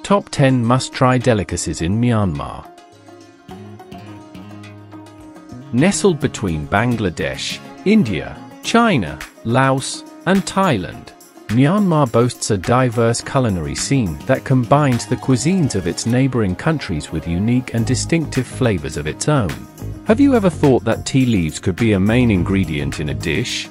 Top 10 Must-Try Delicacies in Myanmar. Nestled between Bangladesh, India, China, Laos, and Thailand, Myanmar boasts a diverse culinary scene that combines the cuisines of its neighboring countries with unique and distinctive flavors of its own. Have you ever thought that tea leaves could be a main ingredient in a dish?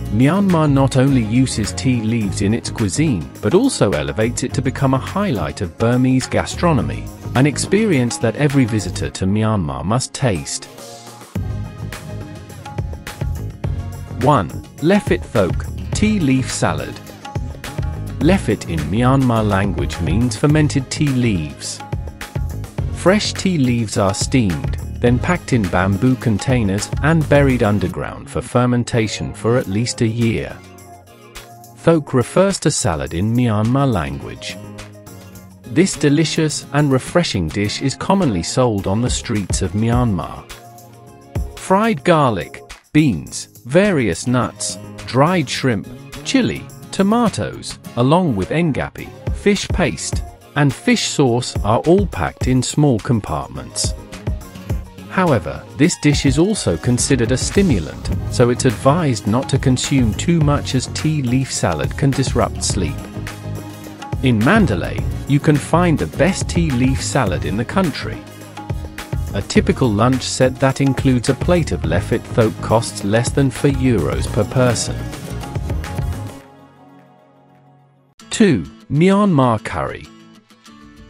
Myanmar not only uses tea leaves in its cuisine, but also elevates it to become a highlight of Burmese gastronomy, an experience that every visitor to Myanmar must taste. 1. Lephet Thoke, tea leaf salad. Lephet in Myanmar language means fermented tea leaves. Fresh tea leaves are steamed, then packed in bamboo containers and buried underground for fermentation for at least a year. Thoke refers to salad in Myanmar language. This delicious and refreshing dish is commonly sold on the streets of Myanmar. Fried garlic, beans, various nuts, dried shrimp, chili, tomatoes, along with engapi, fish paste, and fish sauce are all packed in small compartments. However, this dish is also considered a stimulant, so it's advised not to consume too much as tea leaf salad can disrupt sleep. In Mandalay, you can find the best tea leaf salad in the country. A typical lunch set that includes a plate of Lephet Thoke costs less than €4 per person. 2. Myanmar Curry.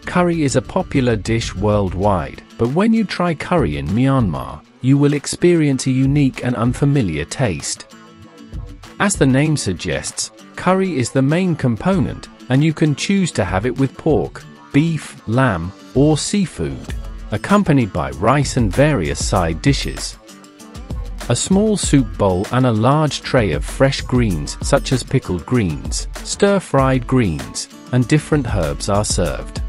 Curry is a popular dish worldwide, but when you try curry in Myanmar, you will experience a unique and unfamiliar taste. As the name suggests, curry is the main component, and you can choose to have it with pork, beef, lamb, or seafood, accompanied by rice and various side dishes. A small soup bowl and a large tray of fresh greens such as pickled greens, stir-fried greens, and different herbs are served.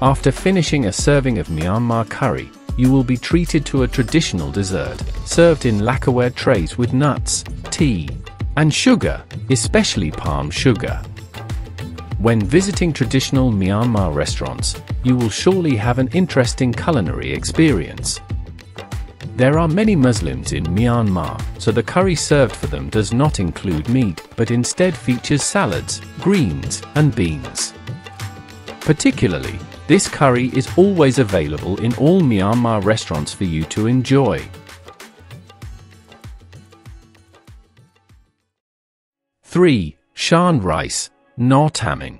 After finishing a serving of Myanmar curry, you will be treated to a traditional dessert, served in lacquerware trays with nuts, tea, and sugar, especially palm sugar. When visiting traditional Myanmar restaurants, you will surely have an interesting culinary experience. There are many Muslims in Myanmar, so the curry served for them does not include meat, but instead features salads, greens, and beans. Particularly, this curry is always available in all Myanmar restaurants for you to enjoy. 3. Shan Rice, Notamin.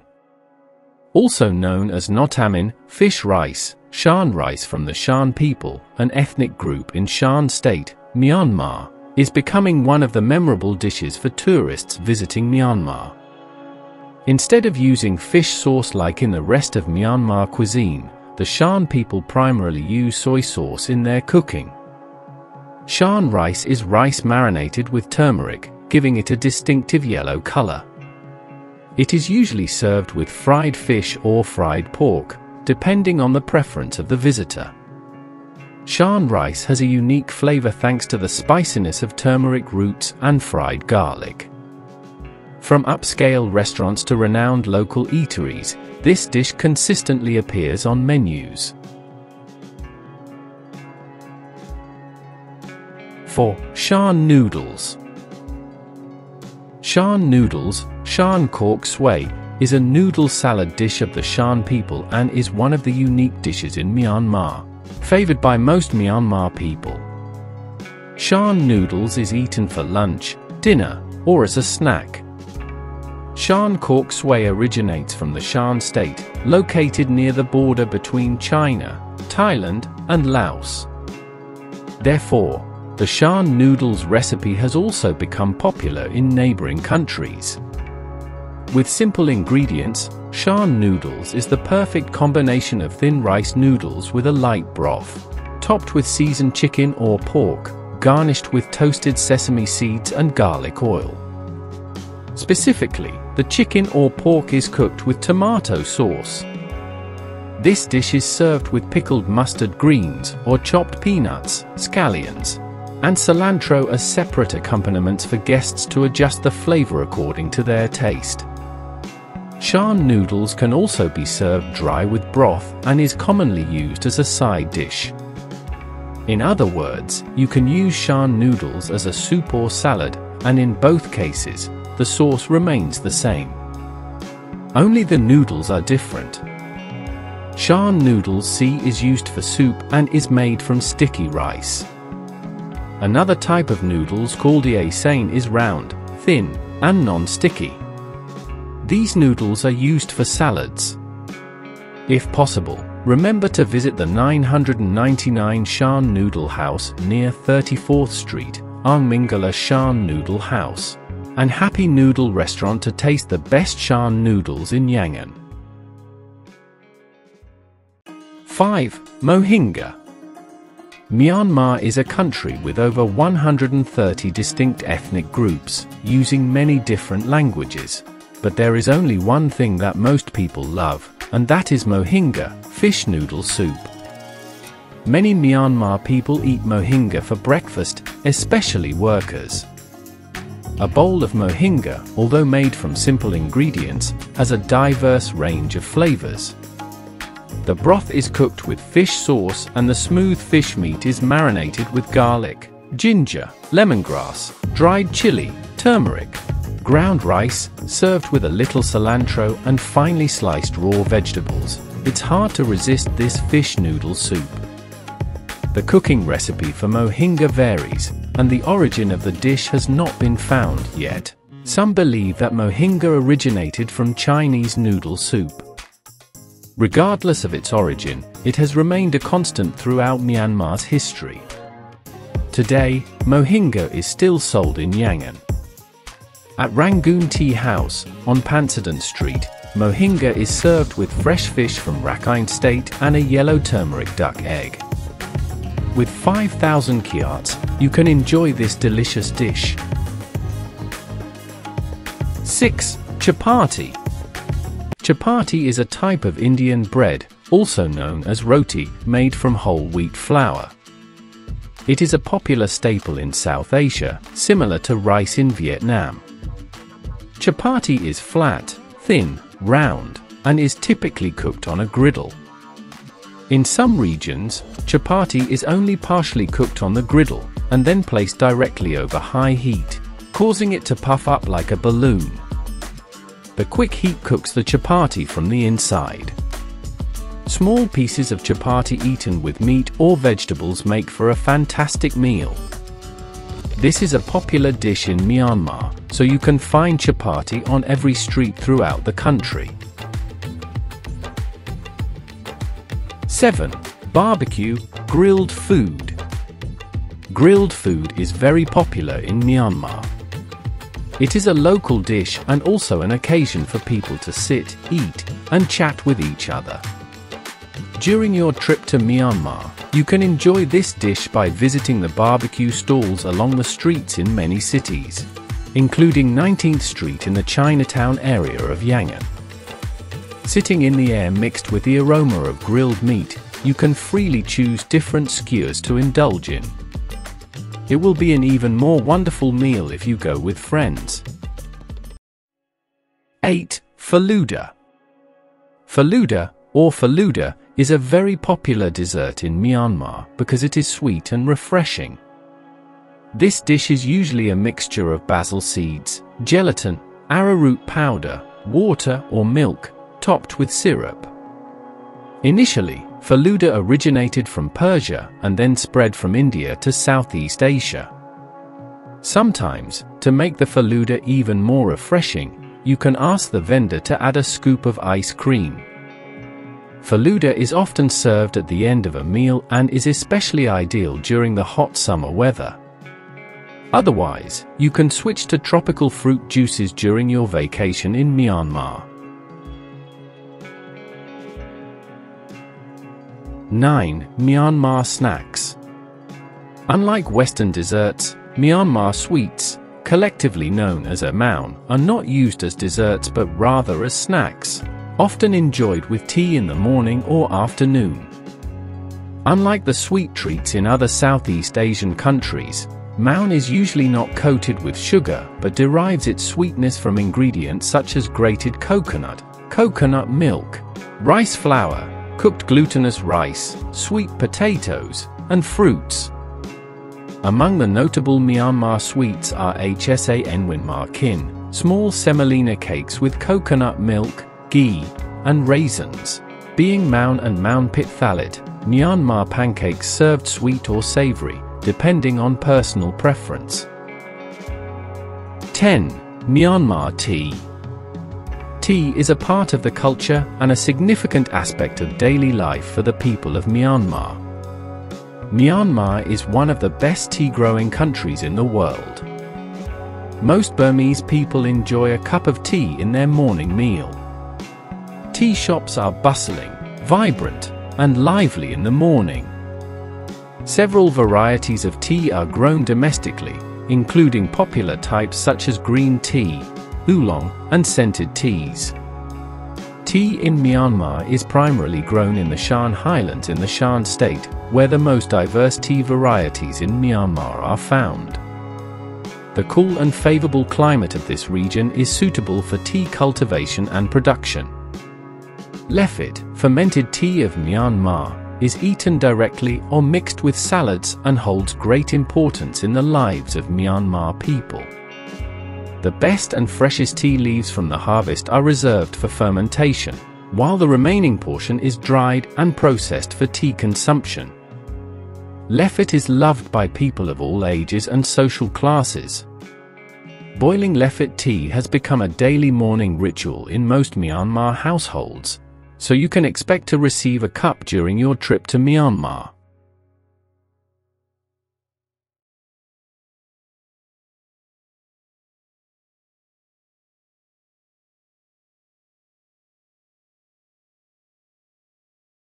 Also known as Notamin, fish rice, Shan rice from the Shan people, an ethnic group in Shan State, Myanmar, is becoming one of the memorable dishes for tourists visiting Myanmar. Instead of using fish sauce like in the rest of Myanmar cuisine, the Shan people primarily use soy sauce in their cooking. Shan rice is rice marinated with turmeric, giving it a distinctive yellow color. It is usually served with fried fish or fried pork, depending on the preference of the visitor. Shan rice has a unique flavor thanks to the spiciness of turmeric roots and fried garlic. From upscale restaurants to renowned local eateries, this dish consistently appears on menus. 4. Shan Noodles. Shan Noodles, Shan Kok Sway, is a noodle salad dish of the Shan people and is one of the unique dishes in Myanmar, favored by most Myanmar people. Shan Noodles is eaten for lunch, dinner, or as a snack. Shan Kok Sway originates from the Shan State, located near the border between China, Thailand, and Laos. Therefore, the Shan Noodles recipe has also become popular in neighboring countries. With simple ingredients, Shan Noodles is the perfect combination of thin rice noodles with a light broth, topped with seasoned chicken or pork, garnished with toasted sesame seeds and garlic oil. Specifically, the chicken or pork is cooked with tomato sauce. This dish is served with pickled mustard greens or chopped peanuts, scallions, and cilantro as separate accompaniments for guests to adjust the flavor according to their taste. Shan noodles can also be served dry with broth and is commonly used as a side dish. In other words, you can use Shan noodles as a soup or salad, and in both cases, the sauce remains the same. Only the noodles are different. Shan noodles C is used for soup and is made from sticky rice. Another type of noodles called Sane is round, thin, and non-sticky. These noodles are used for salads. If possible, remember to visit the 999 Shan Noodle House near 34th Street, Ang Mingala Shan Noodle House, and Happy Noodle Restaurant to taste the best Shan noodles in Yangon. 5. Mohinga. Myanmar is a country with over 130 distinct ethnic groups, using many different languages. But there is only one thing that most people love, and that is mohinga, fish noodle soup. Many Myanmar people eat mohinga for breakfast, especially workers. A bowl of mohinga, although made from simple ingredients, has a diverse range of flavors. The broth is cooked with fish sauce and the smooth fish meat is marinated with garlic, ginger, lemongrass, dried chili, turmeric, ground rice, served with a little cilantro and finely sliced raw vegetables. It's hard to resist this fish noodle soup. The cooking recipe for mohinga varies, and the origin of the dish has not been found yet. Some believe that mohinga originated from Chinese noodle soup. Regardless of its origin, it has remained a constant throughout Myanmar's history. Today, mohinga is still sold in Yangon. At Rangoon Tea House, on Pansadon Street, mohinga is served with fresh fish from Rakhine State and a yellow turmeric duck egg. With 5,000 kyats, you can enjoy this delicious dish. 6. Chapati. Chapati is a type of Indian bread, also known as roti, made from whole wheat flour. It is a popular staple in South Asia, similar to rice in Vietnam. Chapati is flat, thin, round, and is typically cooked on a griddle. In some regions, chapati is only partially cooked on the griddle, and then placed directly over high heat, causing it to puff up like a balloon. The quick heat cooks the chapati from the inside. Small pieces of chapati eaten with meat or vegetables make for a fantastic meal. This is a popular dish in Myanmar, so you can find chapati on every street throughout the country. 7. Barbecue, grilled food. Grilled food is very popular in Myanmar. It is a local dish and also an occasion for people to sit, eat, and chat with each other. During your trip to Myanmar, you can enjoy this dish by visiting the barbecue stalls along the streets in many cities, including 19th Street in the Chinatown area of Yangon. Sitting in the air mixed with the aroma of grilled meat, you can freely choose different skewers to indulge in. It will be an even more wonderful meal if you go with friends. 8. FALOODA. FALOODA, or FALOODA, is a very popular dessert in Myanmar because it is sweet and refreshing. This dish is usually a mixture of basil seeds, gelatin, arrowroot powder, water or milk, topped with syrup. Initially, FALOODA originated from Persia and then spread from India to Southeast Asia. Sometimes, to make the FALOODA even more refreshing, you can ask the vendor to add a scoop of ice cream. FALOODA is often served at the end of a meal and is especially ideal during the hot summer weather. Otherwise, you can switch to tropical fruit juices during your vacation in Myanmar. 9. Myanmar Snacks. Unlike Western desserts, Myanmar sweets, collectively known as amaun, are not used as desserts but rather as snacks, often enjoyed with tea in the morning or afternoon. Unlike the sweet treats in other Southeast Asian countries, amaun is usually not coated with sugar but derives its sweetness from ingredients such as grated coconut, coconut milk, rice flour, cooked glutinous rice, sweet potatoes, and fruits. Among the notable Myanmar sweets are Hsa Myanmar Kin, small semolina cakes with coconut milk, ghee, and raisins, being Maun and Maun Pit Thalit, Myanmar pancakes served sweet or savory, depending on personal preference. 10. Myanmar Tea. Tea is a part of the culture and a significant aspect of daily life for the people of Myanmar. Myanmar is one of the best tea-growing countries in the world. Most Burmese people enjoy a cup of tea in their morning meal. Tea shops are bustling, vibrant, and lively in the morning. Several varieties of tea are grown domestically, including popular types such as green tea, oolong, and scented teas. Tea in Myanmar is primarily grown in the Shan Highlands in the Shan state, where the most diverse tea varieties in Myanmar are found. The cool and favorable climate of this region is suitable for tea cultivation and production. Lephet, fermented tea of Myanmar, is eaten directly or mixed with salads and holds great importance in the lives of Myanmar people. The best and freshest tea leaves from the harvest are reserved for fermentation, while the remaining portion is dried and processed for tea consumption. Lephet is loved by people of all ages and social classes. Boiling Lephet tea has become a daily morning ritual in most Myanmar households, so you can expect to receive a cup during your trip to Myanmar.